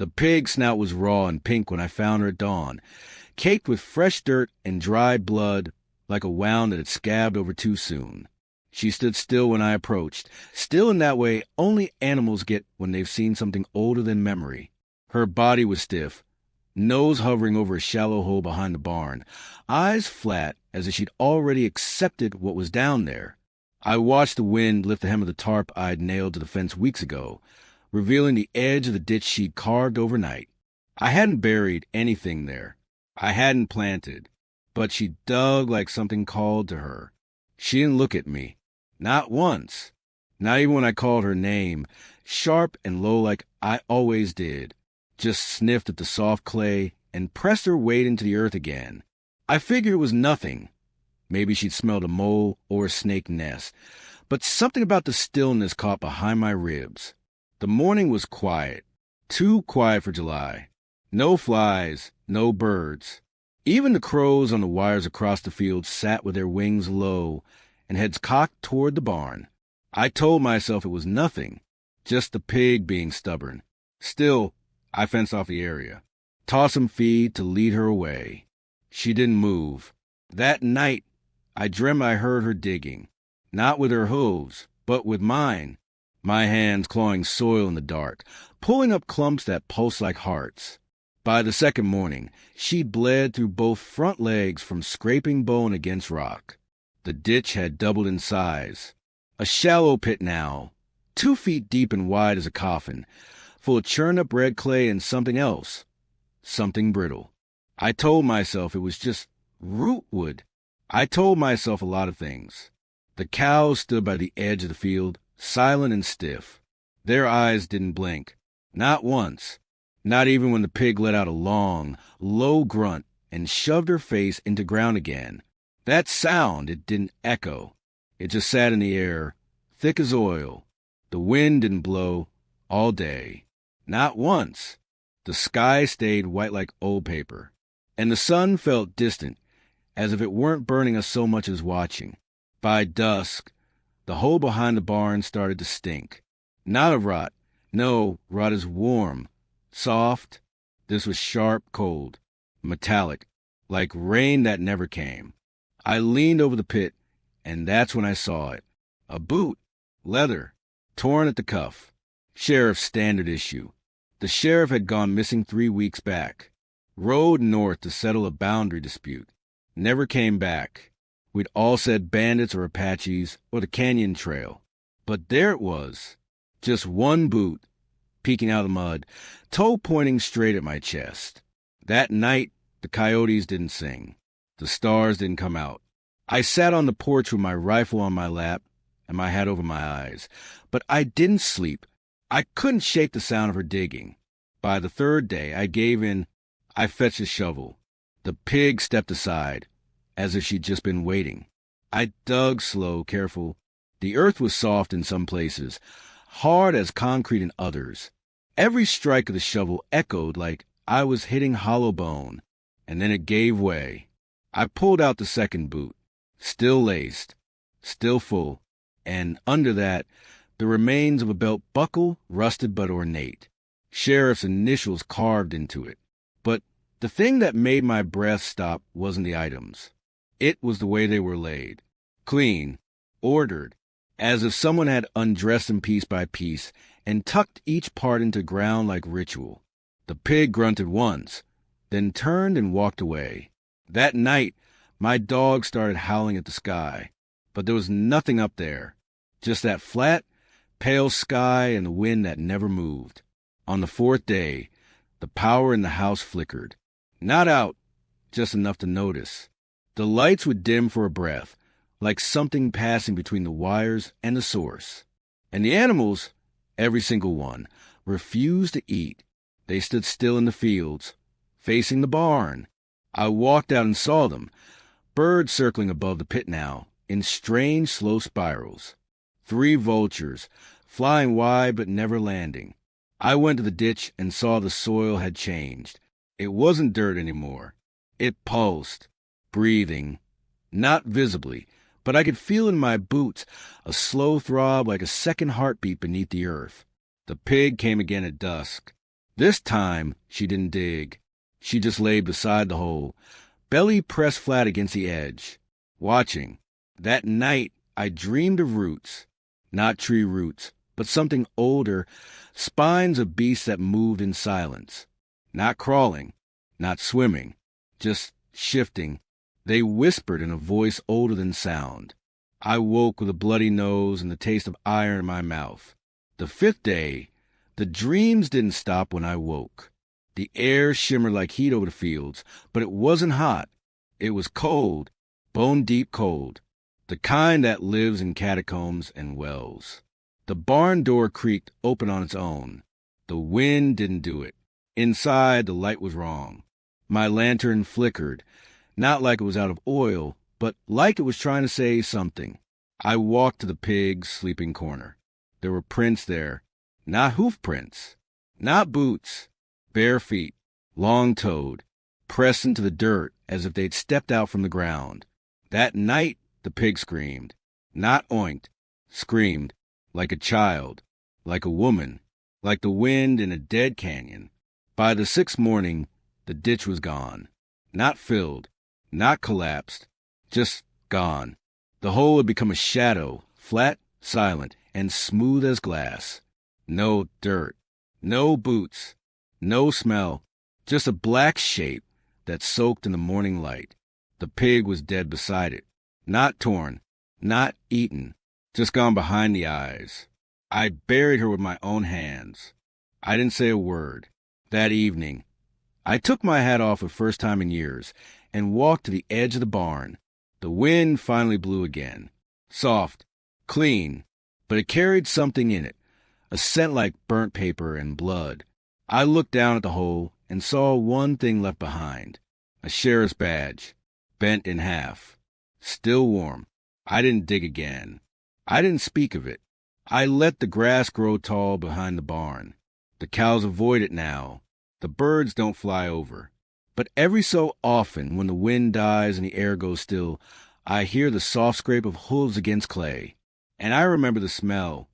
The pig's snout was raw and pink when I found her at dawn, caked with fresh dirt and dried blood like a wound that had scabbed over too soon. She stood still when I approached, still in that way only animals get when they've seen something older than memory. Her body was stiff, nose hovering over a shallow hole behind the barn, eyes flat as if she'd already accepted what was down there. I watched the wind lift the hem of the tarp I'd nailed to the fence weeks ago, revealing the edge of the ditch she'd carved overnight. I hadn't buried anything there. I hadn't planted, but she dug like something called to her. She didn't look at me. Not once. Not even when I called her name, sharp and low like I always did. Just sniffed at the soft clay and pressed her weight into the earth again. I figured it was nothing. Maybe she'd smelled a mole or a snake nest, but something about the stillness caught behind my ribs. The morning was quiet, too quiet for July. No flies, no birds. Even the crows on the wires across the field sat with their wings low and heads cocked toward the barn. I told myself it was nothing, just the pig being stubborn. Still, I fenced off the area, tossed some feed to lead her away. She didn't move. That night, I dreamt I heard her digging, not with her hooves, but with mine, my hands clawing soil in the dark, pulling up clumps that pulsed like hearts. By the second morning, she bled through both front legs from scraping bone against rock. The ditch had doubled in size. A shallow pit now, 2 feet deep and wide as a coffin, full of churned-up red clay and something else, something brittle. I told myself it was just rootwood. I told myself a lot of things. The cows stood by the edge of the field, silent and stiff. Their eyes didn't blink, not once, not even when the pig let out a long, low grunt and shoved her face into ground again. That sound, it didn't echo. It just sat in the air, thick as oil. The wind didn't blow all day. Not once. The sky stayed white like old paper, and the sun felt distant, as if it weren't burning us so much as watching. By dusk, the hole behind the barn started to stink. Not of rot. No, rot is warm, soft. This was sharp cold, metallic, like rain that never came. I leaned over the pit, and that's when I saw it. A boot, leather, torn at the cuff. Sheriff's standard issue. The sheriff had gone missing 3 weeks back. Rode north to settle a boundary dispute. Never came back. We'd all said bandits or Apaches or the Canyon Trail. But there it was. Just one boot, peeking out of the mud, toe pointing straight at my chest. That night, the coyotes didn't sing. The stars didn't come out. I sat on the porch with my rifle on my lap and my hat over my eyes. But I didn't sleep. I couldn't shake the sound of her digging. By the third day, I gave in. I fetched a shovel. The pig stepped aside, as if she'd just been waiting. I dug slow, careful. The earth was soft in some places, hard as concrete in others. Every strike of the shovel echoed like I was hitting hollow bone, and then it gave way. I pulled out the second boot, still laced, still full, and under that, the remains of a belt buckle, rusted but ornate, sheriff's initials carved into it. But the thing that made my breath stop wasn't the items. It was the way they were laid, clean, ordered, as if someone had undressed them piece by piece and tucked each part into ground like ritual. The pig grunted once, then turned and walked away. That night, my dog started howling at the sky, but there was nothing up there, just that flat, pale sky and the wind that never moved. On the fourth day, the power in the house flickered. Not out, just enough to notice. The lights would dim for a breath, like something passing between the wires and the source. And the animals, every single one, refused to eat. They stood still in the fields, facing the barn. I walked out and saw them, birds circling above the pit now, in strange, slow spirals. 3 vultures, flying wide but never landing. I went to the ditch and saw the soil had changed. It wasn't dirt anymore. It pulsed, breathing, not visibly, but I could feel in my boots a slow throb like a second heartbeat beneath the earth. The pig came again at dusk. This time, she didn't dig. She just lay beside the hole, belly pressed flat against the edge, watching. That night, I dreamed of roots. Not tree roots, but something older, spines of beasts that moved in silence. Not crawling, not swimming, just shifting. They whispered in a voice older than sound. I woke with a bloody nose and the taste of iron in my mouth. The fifth day, the dreams didn't stop when I woke. The air shimmered like heat over the fields, but it wasn't hot. It was cold, bone-deep cold, the kind that lives in catacombs and wells. The barn door creaked open on its own. The wind didn't do it. Inside, the light was wrong. My lantern flickered, not like it was out of oil, but like it was trying to say something. I walked to the pig's sleeping corner. There were prints there, not hoof prints, not boots, bare feet, long-toed, pressed into the dirt as if they'd stepped out from the ground. That night, the pig screamed, not oinked, screamed, like a child, like a woman, like the wind in a dead canyon. By the sixth morning, the ditch was gone, not filled, not collapsed, just gone. The hole had become a shadow, flat, silent, and smooth as glass. No dirt, no boots, no smell, just a black shape that soaked in the morning light. The pig was dead beside it, not torn, not eaten, just gone behind the eyes. I buried her with my own hands. I didn't say a word. That evening, I took my hat off for the first time in years and walked to the edge of the barn. The wind finally blew again. Soft, clean, but it carried something in it, a scent like burnt paper and blood. I looked down at the hole and saw one thing left behind, a sheriff's badge, bent in half, still warm. I didn't dig again. I didn't speak of it. I let the grass grow tall behind the barn. The cows avoid it now. The birds don't fly over. But every so often, when the wind dies and the air goes still, I hear the soft scrape of hooves against clay. And I remember the smell.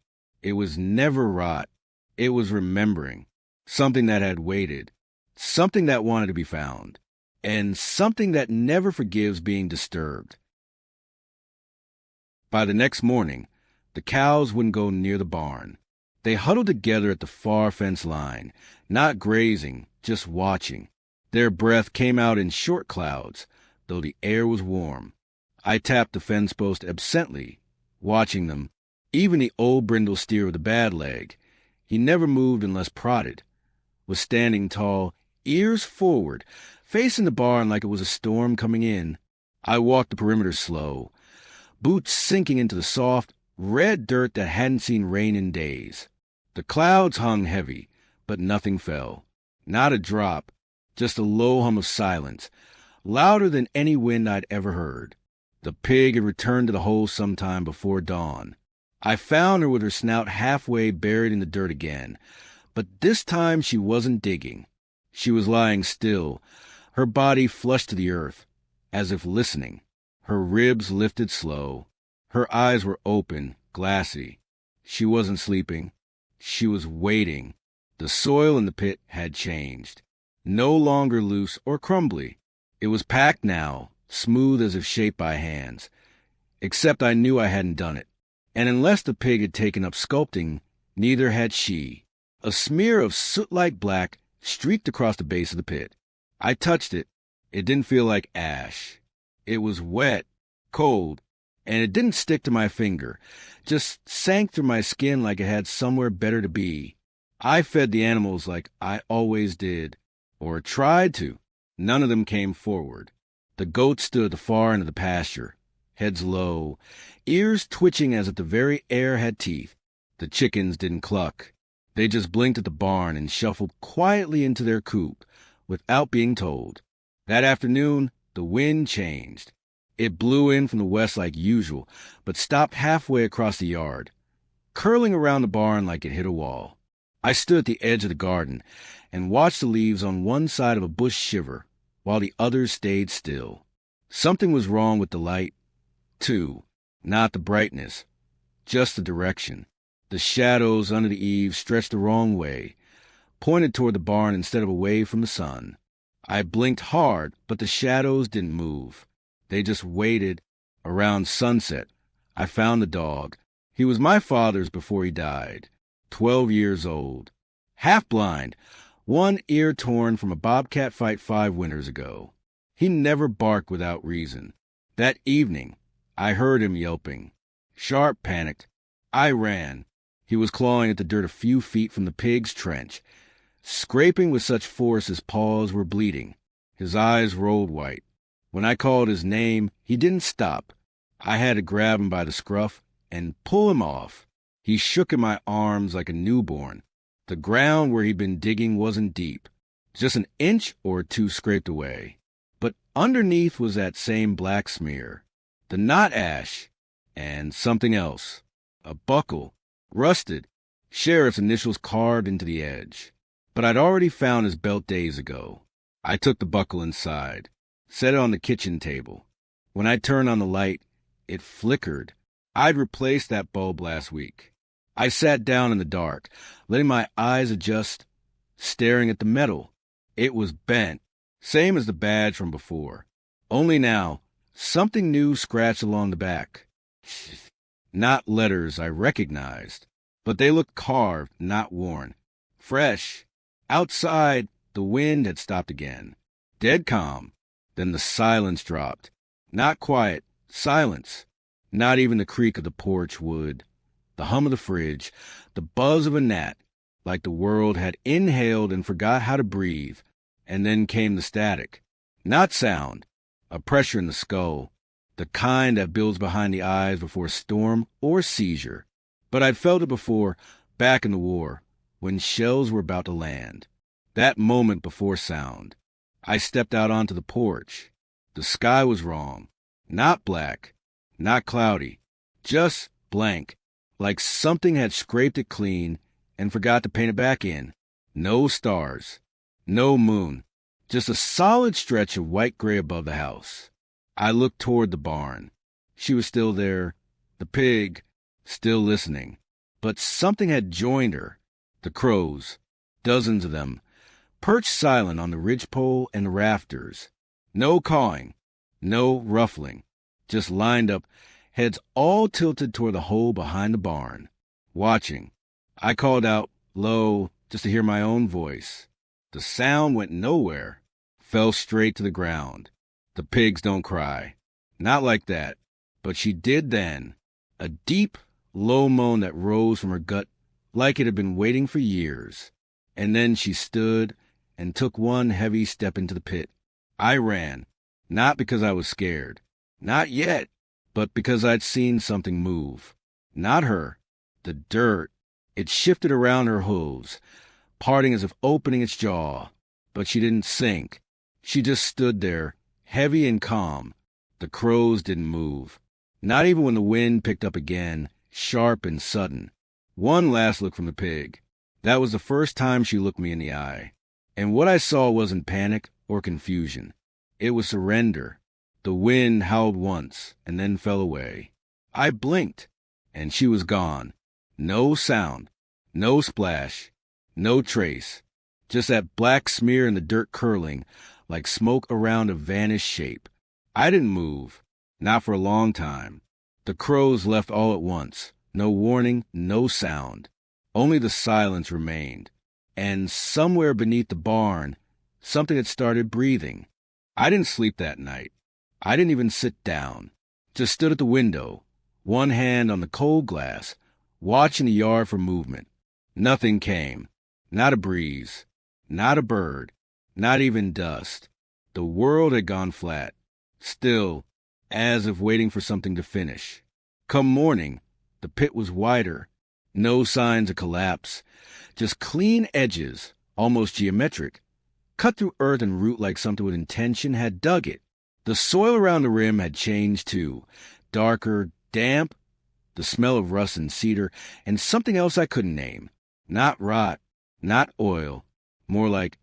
It was never rot. It was remembering. Something that had waited. Something that wanted to be found. And something that never forgives being disturbed. By the next morning, the cows wouldn't go near the barn. They huddled together at the far fence line, not grazing, just watching. Their breath came out in short clouds, though the air was warm. I tapped the fence post absently, watching them. Even the old brindle steer with the bad leg, he never moved unless prodded, was standing tall, ears forward, facing the barn like it was a storm coming in. I walked the perimeter slow, boots sinking into the soft, red dirt that hadn't seen rain in days. The clouds hung heavy, but nothing fell. Not a drop, just a low hum of silence, louder than any wind I'd ever heard. The pig had returned to the hole sometime before dawn. I found her with her snout halfway buried in the dirt again, but this time she wasn't digging. She was lying still, her body flush to the earth, as if listening. Her ribs lifted slow. Her eyes were open, glassy. She wasn't sleeping. She was waiting. The soil in the pit had changed. No longer loose or crumbly. It was packed now, smooth as if shaped by hands. Except I knew I hadn't done it. And unless the pig had taken up sculpting, neither had she. A smear of soot-like black streaked across the base of the pit. I touched it. It didn't feel like ash. It was wet, cold, and it didn't stick to my finger, just sank through my skin like it had somewhere better to be. I fed the animals like I always did, or tried to. None of them came forward. The goats stood at the far end of the pasture, heads low, ears twitching as if the very air had teeth. The chickens didn't cluck. They just blinked at the barn and shuffled quietly into their coop without being told. That afternoon, the wind changed. It blew in from the west like usual, but stopped halfway across the yard, curling around the barn like it hit a wall. I stood at the edge of the garden and watched the leaves on one side of a bush shiver while the others stayed still. Something was wrong with the light, too. Not the brightness, just the direction. The shadows under the eaves stretched the wrong way, pointed toward the barn instead of away from the sun. I blinked hard, but the shadows didn't move. They just waited. Around sunset, I found the dog. He was my father's before he died, 12 years old, half-blind, one ear torn from a bobcat fight 5 winters ago. He never barked without reason. That evening, I heard him yelping. Sharp panicked. I ran. He was clawing at the dirt a few feet from the pig's trench, scraping with such force his paws were bleeding. His eyes rolled white. When I called his name, he didn't stop. I had to grab him by the scruff and pull him off. He shook in my arms like a newborn. The ground where he'd been digging wasn't deep, just an inch or 2 scraped away. But underneath was that same black smear, the knot ash, and something else, a buckle, rusted, sheriff's initials carved into the edge. But I'd already found his belt days ago. I took the buckle inside, set it on the kitchen table. When I turned on the light, it flickered. I'd replaced that bulb last week. I sat down in the dark, letting my eyes adjust, staring at the metal. It was bent, same as the badge from before. Only now, something new scratched along the back. Not letters I recognized, but they looked carved, not worn. Fresh. Outside, the wind had stopped again. Dead calm. Then the silence dropped. Not quiet, silence. Not even the creak of the porch wood, the hum of the fridge, the buzz of a gnat, like the world had inhaled and forgot how to breathe. And then came the static. Not sound, a pressure in the skull, the kind that builds behind the eyes before storm or seizure. But I'd felt it before, back in the war, when shells were about to land. That moment before sound. I stepped out onto the porch. The sky was wrong. Not black, not cloudy, just blank, like something had scraped it clean and forgot to paint it back in. No stars, no moon, just a solid stretch of white-gray above the house. I looked toward the barn. She was still there, the pig, still listening. But something had joined her. The crows, dozens of them, perched silent on the ridgepole and the rafters. No cawing, no ruffling, just lined up, heads all tilted toward the hole behind the barn, watching. I called out, low, just to hear my own voice. The sound went nowhere, fell straight to the ground. The pigs don't cry. Not like that. But she did then. A deep, low moan that rose from her gut like it had been waiting for years. And then she stood and took one heavy step into the pit. I ran, not because I was scared. Not yet. But because I'd seen something move. Not her. The dirt. It shifted around her hooves, parting as if opening its jaw. But she didn't sink. She just stood there, heavy and calm. The crows didn't move. Not even when the wind picked up again, sharp and sudden. One last look from the pig. That was the first time she looked me in the eye. And what I saw wasn't panic or confusion. It was surrender. The wind howled once and then fell away. I blinked, and she was gone. No sound, no splash, no trace. Just that black smear in the dirt curling, like smoke around a vanished shape. I didn't move, not for a long time. The crows left all at once. No warning, no sound. Only the silence remained. And somewhere beneath the barn, something had started breathing. I didn't sleep that night. I didn't even sit down. Just stood at the window, one hand on the cold glass, watching the yard for movement. Nothing came. Not a breeze. Not a bird. Not even dust. The world had gone flat. Still, as if waiting for something to finish. Come morning, the pit was wider. No signs of collapse. Just clean edges, almost geometric. Cut through earth and root like something with intention had dug it. The soil around the rim had changed too. Darker, damp, the smell of rust and cedar, and something else I couldn't name. Not rot, not oil, more like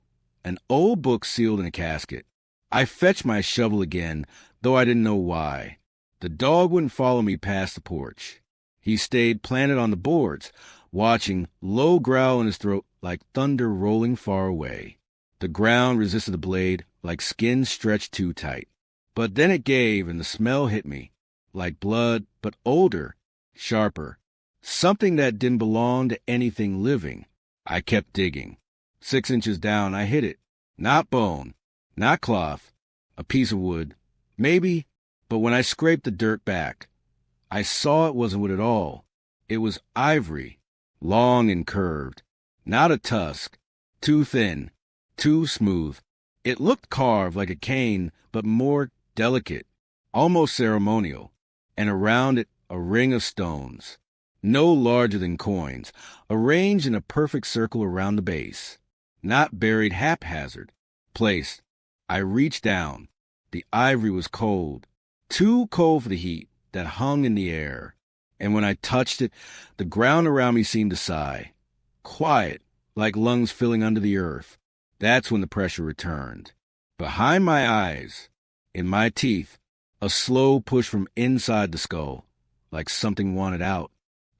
an old book sealed in a casket. I fetched my shovel again, though I didn't know why. The dog wouldn't follow me past the porch. He stayed planted on the boards, watching, low growl in his throat like thunder rolling far away. The ground resisted the blade like skin stretched too tight. But then it gave, and the smell hit me, like blood, but older, sharper. Something that didn't belong to anything living. I kept digging. 6 inches down, I hit it. Not bone, not cloth, a piece of wood, maybe, but when I scraped the dirt back, I saw it wasn't wood at all. It was ivory, long and curved, not a tusk, too thin, too smooth. It looked carved like a cane, but more delicate, almost ceremonial, and around it a ring of stones, no larger than coins, arranged in a perfect circle around the base, not buried haphazard, placed. I reached down. The ivory was cold, too cold for the heat that hung in the air, and when I touched it, the ground around me seemed to sigh, quiet, like lungs filling under the earth. That's when the pressure returned. Behind my eyes, in my teeth, a slow push from inside the skull, like something wanted out.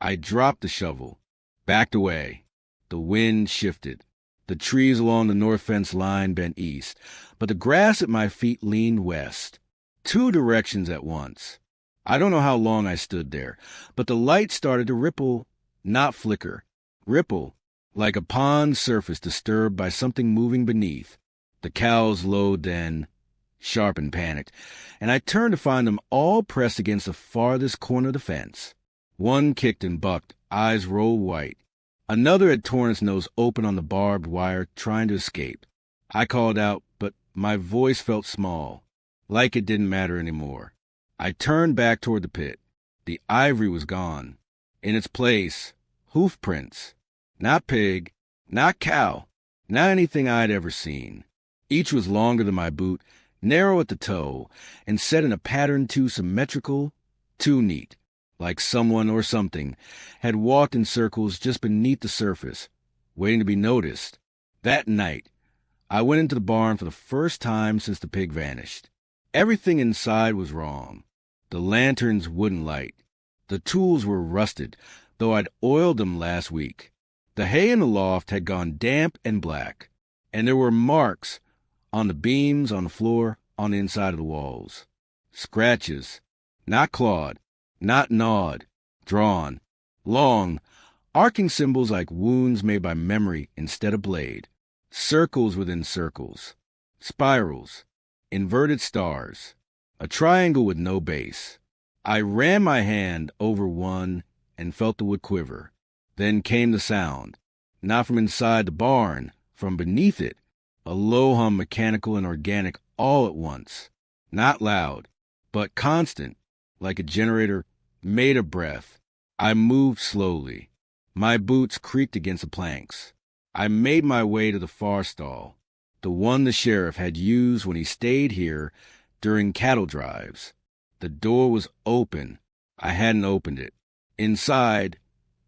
I dropped the shovel, backed away. The wind shifted. The trees along the north fence line bent east, but the grass at my feet leaned west. 2 directions at once. I don't know how long I stood there, but the light started to ripple, not flicker. Ripple, like a pond surface disturbed by something moving beneath. The cows lowed then, sharp and panicked, and I turned to find them all pressed against the farthest corner of the fence. One kicked and bucked, eyes rolled white. Another had torn its nose open on the barbed wire, trying to escape. I called out, but my voice felt small, like it didn't matter anymore. I turned back toward the pit. The ivory was gone. In its place, hoof prints. Not pig, not cow, not anything I'd ever seen. Each was longer than my boot, narrow at the toe, and set in a pattern too symmetrical, too neat, like someone or something had walked in circles just beneath the surface, waiting to be noticed. That night, I went into the barn for the first time since the pig vanished. Everything inside was wrong. The lanterns wouldn't light. The tools were rusted, though I'd oiled them last week. The hay in the loft had gone damp and black, and there were marks on the beams, on the floor, on the inside of the walls. Scratches, not clawed, not gnawed, drawn, long, arcing symbols like wounds made by memory instead of blade. Circles within circles, spirals, inverted stars, a triangle with no base. I ran my hand over one and felt the wood quiver. Then came the sound, not from inside the barn, from beneath it, a low hum, mechanical and organic all at once, not loud, but constant, like a generator made of breath. I moved slowly. My boots creaked against the planks. I made my way to the far stall, the one the sheriff had used when he stayed here during cattle drives. The door was open. I hadn't opened it. Inside,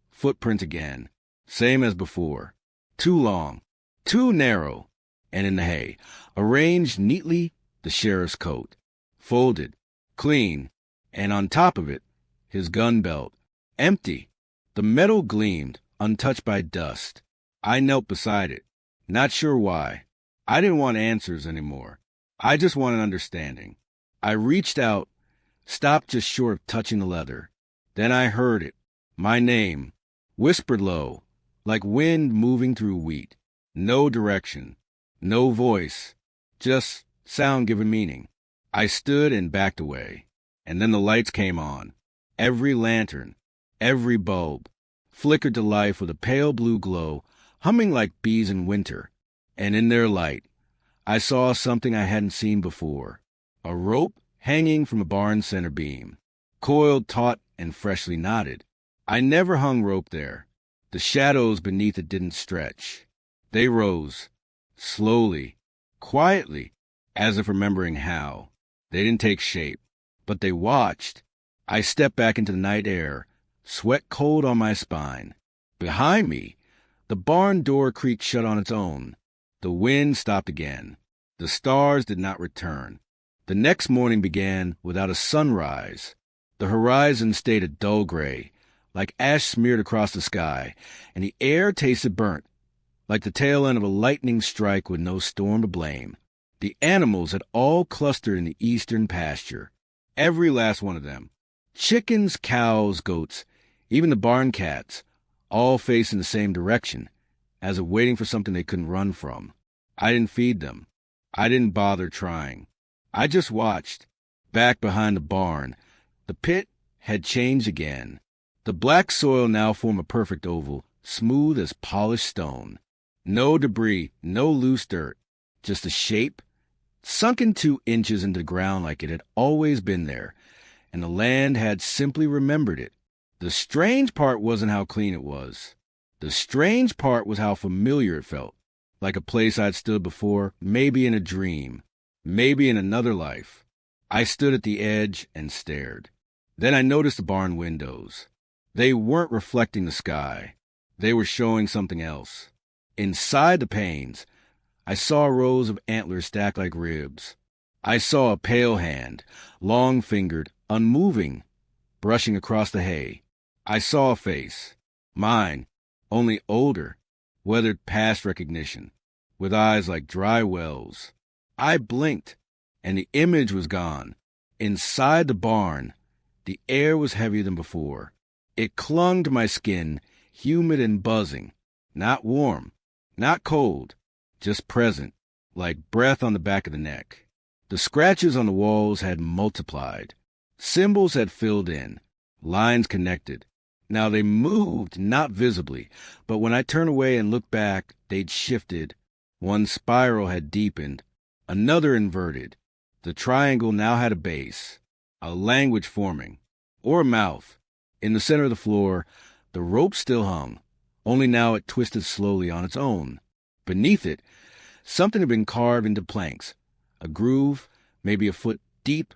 footprint again, same as before. Too long, too narrow, and in the hay, arranged neatly, the sheriff's coat, folded, clean, and on top of it, his gun belt, empty. The metal gleamed, untouched by dust. I knelt beside it, not sure why. I didn't want answers anymore. I just wanted understanding. I reached out, stopped just short of touching the leather. Then I heard it, my name, whispered low, like wind moving through wheat. No direction, no voice, just sound given meaning. I stood and backed away, and then the lights came on. Every lantern, every bulb, flickered to life with a pale blue glow, humming like bees in winter. And in their light, I saw something I hadn't seen before. A rope hanging from a barn center beam, coiled taut and freshly knotted. I never hung rope there. The shadows beneath it didn't stretch. They rose, slowly, quietly, as if remembering how. They didn't take shape, but they watched. I stepped back into the night air, sweat cold on my spine. Behind me, the barn door creaked shut on its own. The wind stopped again. The stars did not return. The next morning began without a sunrise. The horizon stayed a dull gray, like ash smeared across the sky, and the air tasted burnt, like the tail end of a lightning strike with no storm to blame. The animals had all clustered in the eastern pasture. Every last one of them. Chickens, cows, goats, even the barn cats, all facing the same direction, as if waiting for something they couldn't run from. I didn't feed them. I didn't bother trying. I just watched. Back behind the barn, the pit had changed again. The black soil now formed a perfect oval, smooth as polished stone. No debris, no loose dirt, just a shape, sunken 2 inches into the ground like it had always been there, and the land had simply remembered it. The strange part wasn't how clean it was. The strange part was how familiar it felt, like a place I'd stood before, maybe in a dream, maybe in another life. I stood at the edge and stared. Then I noticed the barn windows. They weren't reflecting the sky. They were showing something else. Inside the panes, I saw rows of antlers stacked like ribs. I saw a pale hand, long-fingered, unmoving, brushing across the hay. I saw a face, mine, only older, weathered past recognition, with eyes like dry wells. I blinked, and the image was gone. Inside the barn, the air was heavier than before. It clung to my skin, humid and buzzing, not warm, not cold, just present, like breath on the back of the neck. The scratches on the walls had multiplied. Symbols had filled in, lines connected. Now they moved, not visibly, but when I turned away and looked back, they'd shifted. One spiral had deepened, another inverted. The triangle now had a base, a language forming, or a mouth. In the center of the floor, the rope still hung, only now it twisted slowly on its own. Beneath it, something had been carved into planks, a groove, maybe a foot deep,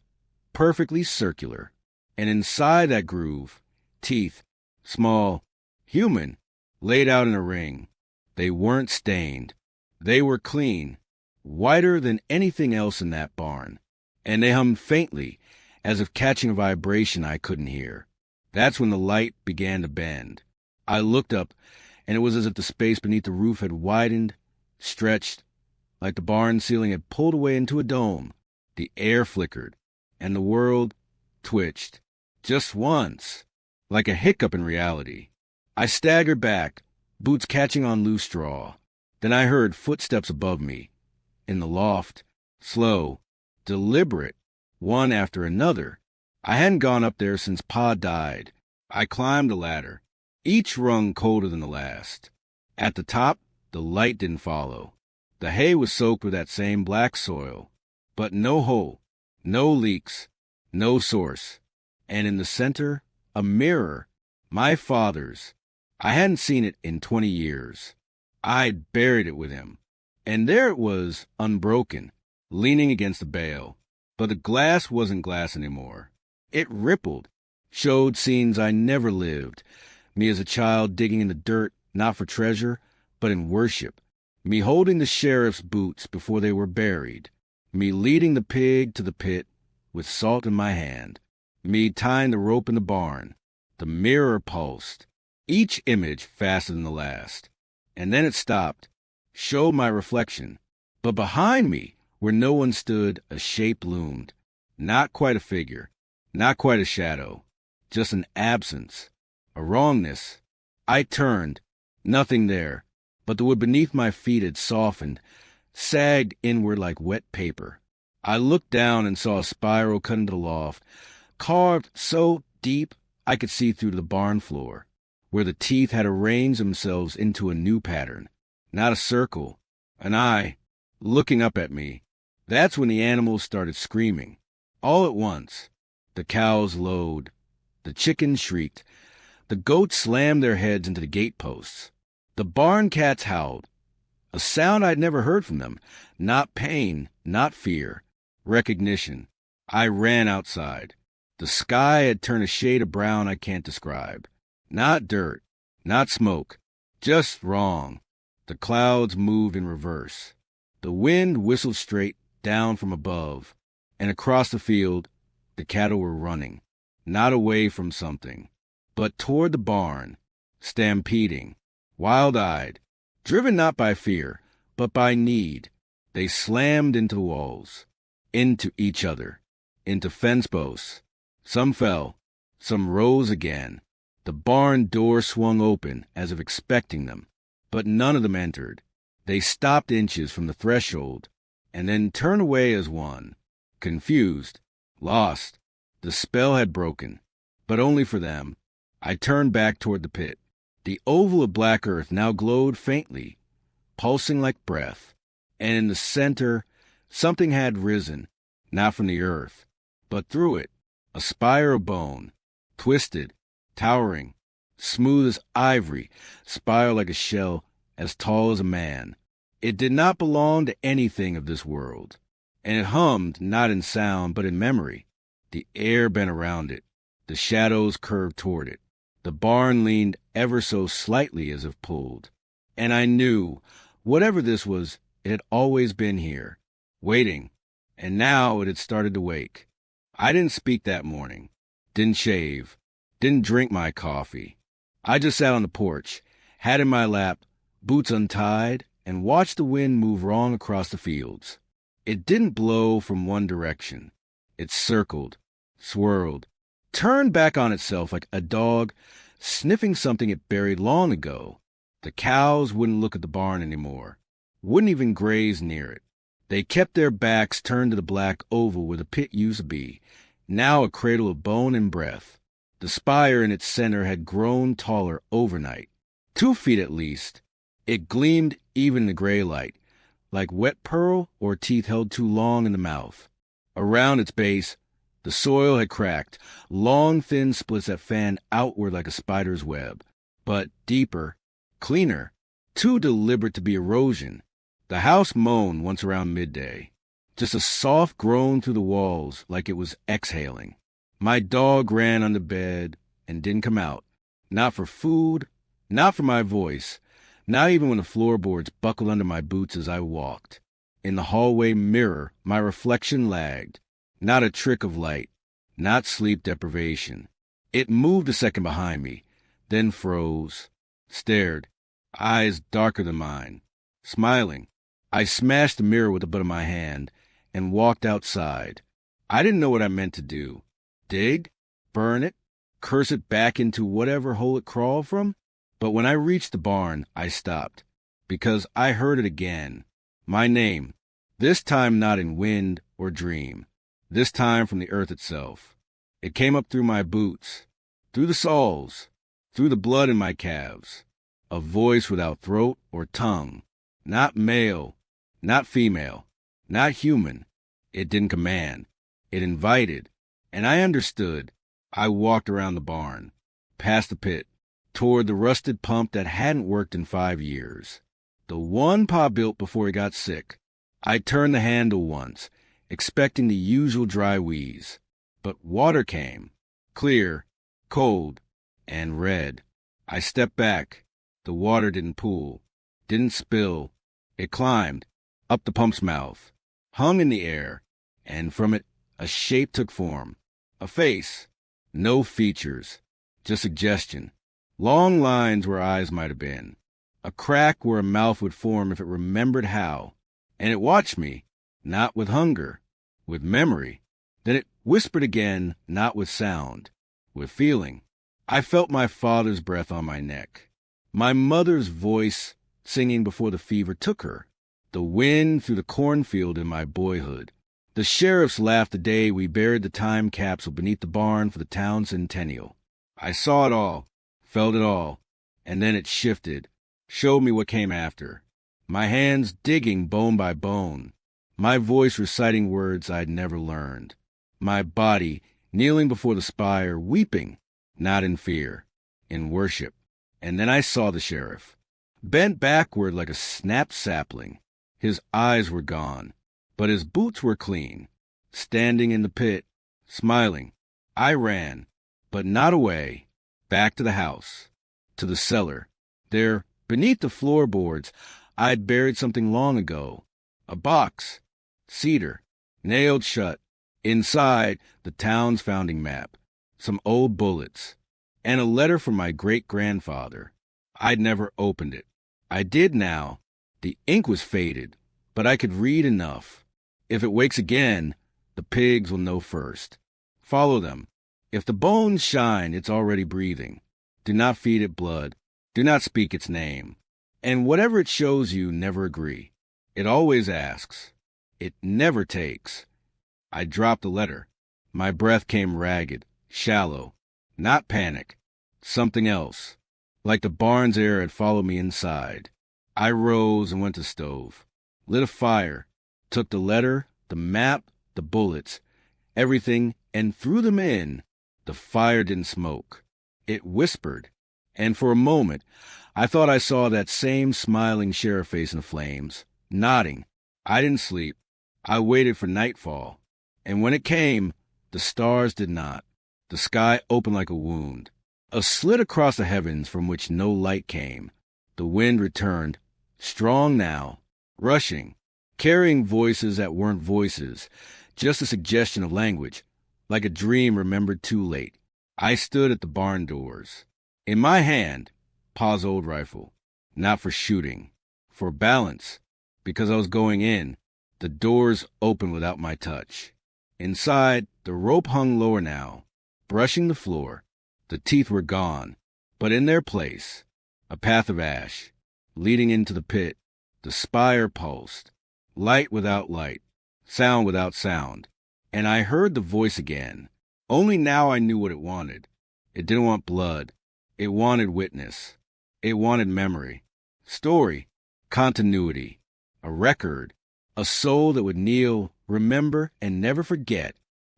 perfectly circular. And inside that groove, teeth, small, human, laid out in a ring. They weren't stained. They were clean, whiter than anything else in that barn. And they hummed faintly, as if catching a vibration I couldn't hear. That's when the light began to bend. I looked up, and it was as if the space beneath the roof had widened, stretched, like the barn ceiling had pulled away into a dome. The air flickered, and the world twitched. Just once, like a hiccup in reality. I staggered back, boots catching on loose straw. Then I heard footsteps above me, in the loft, slow, deliberate, one after another. I hadn't gone up there since Pa died. I climbed the ladder, each rung colder than the last. At the top, the light didn't follow. The hay was soaked with that same black soil, but no hole, no leaks, no source. And in the center, a mirror, my father's. I hadn't seen it in 20 years. I'd buried it with him. And there it was, unbroken, leaning against the bale. But the glass wasn't glass anymore. It rippled, showed scenes I never lived. Me as a child digging in the dirt, not for treasure, but in worship. Me holding the sheriff's boots before they were buried. Me leading the pig to the pit with salt in my hand. Me tying the rope in the barn. The mirror pulsed, each image faster than the last. And then it stopped, showed my reflection. But behind me, where no one stood, a shape loomed. Not quite a figure, not quite a shadow, just an absence, a wrongness. I turned, nothing there, but the wood beneath my feet had softened, sagged inward like wet paper. I looked down and saw a spiral cut into the loft, carved so deep I could see through to the barn floor, where the teeth had arranged themselves into a new pattern, not a circle, an eye, looking up at me. That's when the animals started screaming, all at once. The cows lowed, the chickens shrieked, the goats slammed their heads into the gateposts. The barn cats howled, a sound I'd never heard from them, not pain, not fear, recognition. I ran outside. The sky had turned a shade of brown I can't describe. Not dirt, not smoke, just wrong. The clouds moved in reverse. The wind whistled straight down from above, and across the field, the cattle were running, not away from something, but toward the barn, stampeding, wild-eyed, Driven not by fear, but by need, they slammed into walls, into each other, into fence posts. Some fell, some rose again. The barn door swung open as if expecting them, but none of them entered. They stopped inches from the threshold, and then turned away as one, confused, lost. The spell had broken, but only for them. I turned back toward the pit. The oval of black earth now glowed faintly, pulsing like breath, and in the center something had risen, not from the earth, but through it, a spire of bone, twisted, towering, smooth as ivory, spiral like a shell, as tall as a man. It did not belong to anything of this world, and it hummed not in sound but in memory. The air bent around it, the shadows curved toward it. The barn leaned ever so slightly as if pulled, and I knew, whatever this was, it had always been here, waiting, and now it had started to wake. I didn't speak that morning, didn't shave, didn't drink my coffee. I just sat on the porch, hat in my lap, boots untied, and watched the wind move wrong across the fields. It didn't blow from one direction. It circled, swirled, turned back on itself like a dog sniffing something it buried long ago. The cows wouldn't look at the barn anymore, wouldn't even graze near it. They kept their backs turned to the black oval where the pit used to be, now a cradle of bone and breath. The spire in its center had grown taller overnight, 2 feet at least. It gleamed even in the gray light, like wet pearl or teeth held too long in the mouth. Around its base, the soil had cracked, long thin splits that fanned outward like a spider's web, but deeper, cleaner, too deliberate to be erosion. The house moaned once around midday, just a soft groan through the walls like it was exhaling. My dog ran under bed and didn't come out, not for food, not for my voice, not even when the floorboards buckled under my boots as I walked. In the hallway mirror, my reflection lagged. Not a trick of light, not sleep deprivation. It moved a second behind me, then froze, stared, eyes darker than mine. Smiling, I smashed the mirror with the butt of my hand and walked outside. I didn't know what I meant to do. Dig? Burn it? Curse it back into whatever hole it crawled from? But when I reached the barn, I stopped, because I heard it again. My name, this time not in wind or dream. This time from the earth itself. It came up through my boots, through the soles, through the blood in my calves. A voice without throat or tongue. Not male, not female, not human. It didn't command. It invited. And I understood. I walked around the barn, past the pit, toward the rusted pump that hadn't worked in 5 years. The one Pa built before he got sick. I turned the handle once, expecting the usual dry wheeze. But water came, clear, cold, and red. I stepped back. The water didn't pool, didn't spill. It climbed, up the pump's mouth, hung in the air, and from it a shape took form. A face, no features, just suggestion. Long lines where eyes might have been. A crack where a mouth would form if it remembered how. And it watched me, not with hunger, with memory. Then it whispered again, not with sound, with feeling. I felt my father's breath on my neck, my mother's voice singing before the fever took her, the wind through the cornfield in my boyhood. The sheriffs laughed the day we buried the time capsule beneath the barn for the town centennial. I saw it all, felt it all, and then it shifted, showed me what came after. My hands digging bone by bone, my voice reciting words I'd never learned, my body kneeling before the spire, weeping, not in fear, in worship. And then I saw the sheriff, bent backward like a snapped sapling. His eyes were gone, but his boots were clean, standing in the pit, smiling. I ran, but not away, back to the house, to the cellar. There, beneath the floorboards, I'd buried something long ago. A box, cedar, nailed shut. Inside, the town's founding map, some old bullets, and a letter from my great-grandfather. I'd never opened it. I did now. The ink was faded, but I could read enough. If it wakes again, the pigs will know first. Follow them. If the bones shine, it's already breathing. Do not feed it blood. Do not speak its name. And whatever it shows you, never agree. It always asks. It never takes. I dropped the letter. My breath came ragged, shallow. Not panic. Something else. Like the barn's air had followed me inside. I rose and went to the stove. Lit a fire. Took the letter, the map, the bullets, everything, and threw them in. The fire didn't smoke. It whispered. And for a moment, I thought I saw that same smiling sheriff face in the flames, nodding. I didn't sleep. I waited for nightfall. And when it came, the stars did not. The sky opened like a wound. A slit across the heavens from which no light came. The wind returned, strong now, rushing, carrying voices that weren't voices, just a suggestion of language, like a dream remembered too late. I stood at the barn doors. In my hand, Pa's old rifle, not for shooting, for balance, because I was going in. The doors opened without my touch. Inside, the rope hung lower now, brushing the floor. The teeth were gone, but in their place, a path of ash, leading into the pit. The spire pulsed, light without light, sound without sound. And I heard the voice again. Only now I knew what it wanted. It didn't want blood. It wanted witness. It wanted memory, story, continuity, a record, a soul that would kneel, remember, and never forget.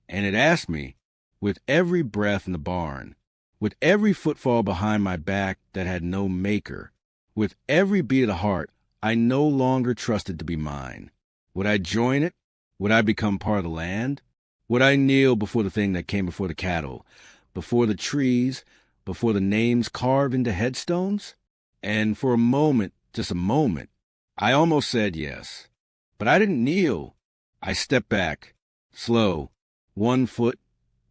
And it asked me, with every breath in the barn, with every footfall behind my back that had no maker, with every beat of the heart I no longer trusted to be mine, would I join it? Would I become part of the land? Would I kneel before the thing that came before the cattle, before the trees, before the names carved into headstones? And for a moment, just a moment, I almost said yes. But I didn't kneel. I stepped back, slow, one foot,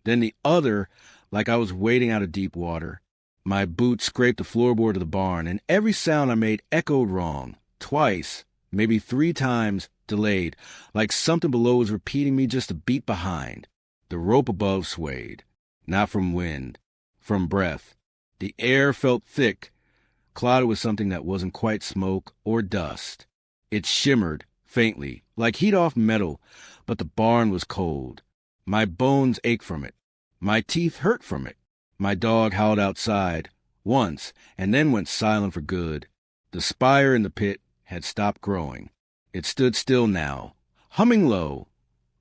then the other, like I was wading out of deep water. My boots scraped the floorboard of the barn, and every sound I made echoed wrong, twice, maybe 3 times, delayed, like something below was repeating me just a beat behind. The rope above swayed, not from wind, from breath. The air felt thick, clouded with something that wasn't quite smoke or dust. It shimmered, faintly, like heat off metal, but the barn was cold. My bones ached from it. My teeth hurt from it. My dog howled outside, once, and then went silent for good. The spire in the pit had stopped growing. It stood still now, humming low,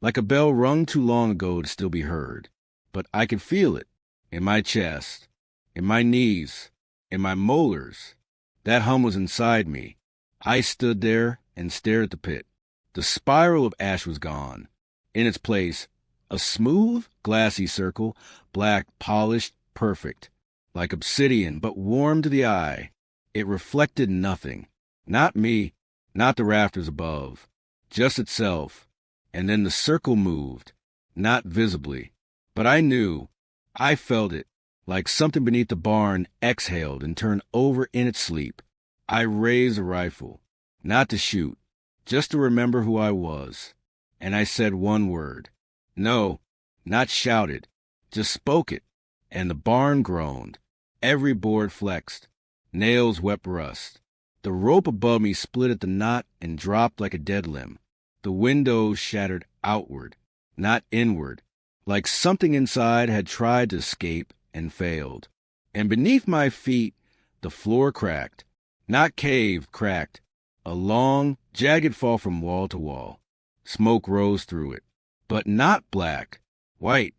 like a bell rung too long ago to still be heard. But I could feel it, in my chest, in my knees, in my molars. That hum was inside me. I stood there and stared at the pit. The spiral of ash was gone. In its place, a smooth, glassy circle, black, polished, perfect, like obsidian, but warm to the eye. It reflected nothing. Not me, not the rafters above, just itself. And then the circle moved, not visibly, but I knew, I felt it, like something beneath the barn exhaled and turned over in its sleep. I raised a rifle, not to shoot, just to remember who I was. And I said one word. No, not shouted, just spoke it. And the barn groaned. Every board flexed. Nails wept rust. The rope above me split at the knot and dropped like a dead limb. The windows shattered outward, not inward, like something inside had tried to escape and failed. And beneath my feet, the floor cracked, not caved, cracked, a long, jagged fall from wall to wall. Smoke rose through it, but not black, white,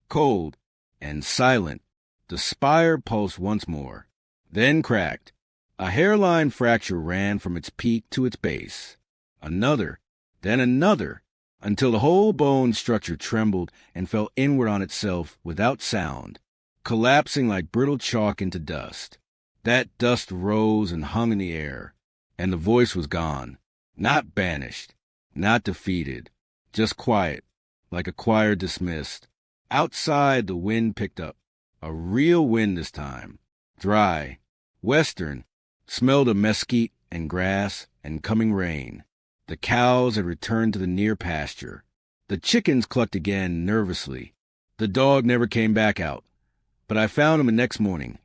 cold, and silent. The spire pulsed once more, then cracked. A hairline fracture ran from its peak to its base. Another, then another, until the whole bone structure trembled and fell inward on itself without sound, collapsing like brittle chalk into dust. That dust rose and hung in the air, and the voice was gone, not banished, not defeated, just quiet, like a choir dismissed. Outside, the wind picked up, a real wind this time, dry, western, smelled of mesquite and grass and coming rain. The cows had returned to the near pasture. The chickens clucked again nervously. The dog never came back out, but I found him the next morning,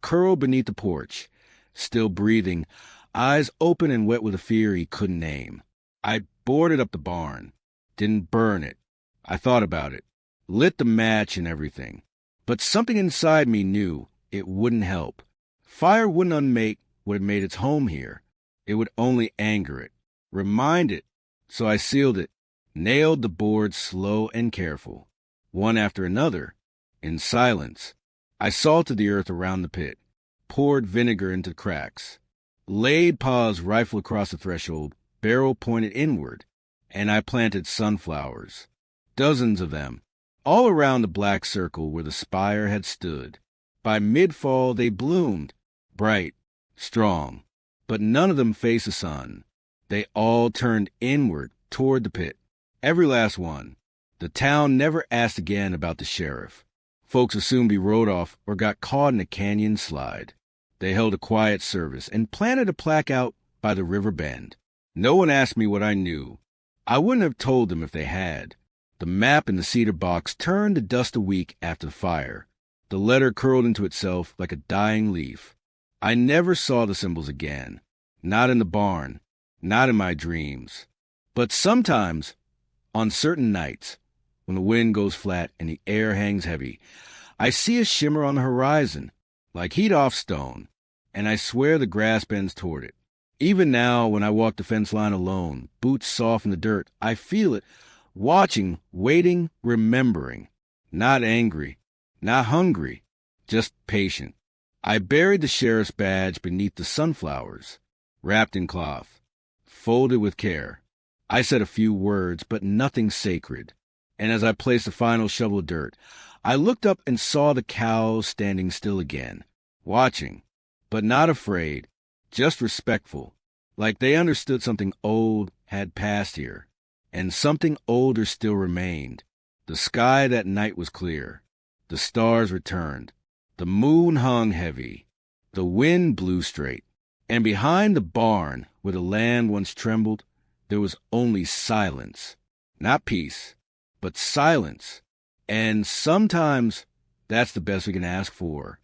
curled beneath the porch, still breathing, eyes open and wet with a fear he couldn't name. I boarded up the barn, didn't burn it. I thought about it, lit the match and everything. But something inside me knew it wouldn't help. Fire wouldn't unmake what had made its home here. It would only anger it, remind it. So I sealed it, nailed the boards slow and careful, one after another, in silence. I salted the earth around the pit, poured vinegar into the cracks, laid Pa's rifle across the threshold, barrel pointed inward, and I planted sunflowers, dozens of them, all around the black circle where the spire had stood. By mid-fall they bloomed, bright, strong, but none of them faced the sun. They all turned inward toward the pit, every last one. The town never asked again about the sheriff. Folks assumed he rode off or got caught in a canyon slide. They held a quiet service and planted a plaque out by the river bend. No one asked me what I knew. I wouldn't have told them if they had. The map in the cedar box turned to dust a week after the fire. The letter curled into itself like a dying leaf. I never saw the symbols again. Not in the barn, not in my dreams. But sometimes, on certain nights, when the wind goes flat and the air hangs heavy, I see a shimmer on the horizon, like heat off stone, and I swear the grass bends toward it. Even now, when I walk the fence line alone, boots soft in the dirt, I feel it, watching, waiting, remembering. Not angry, not hungry, just patient. I buried the sheriff's badge beneath the sunflowers, wrapped in cloth, folded with care. I said a few words, but nothing sacred. And as I placed the final shovel of dirt, I looked up and saw the cows standing still again, watching, but not afraid, just respectful, like they understood something old had passed here, and something older still remained. The sky that night was clear. The stars returned. The moon hung heavy. The wind blew straight. And behind the barn, where the land once trembled, there was only silence. Not peace, but silence. And sometimes that's the best we can ask for.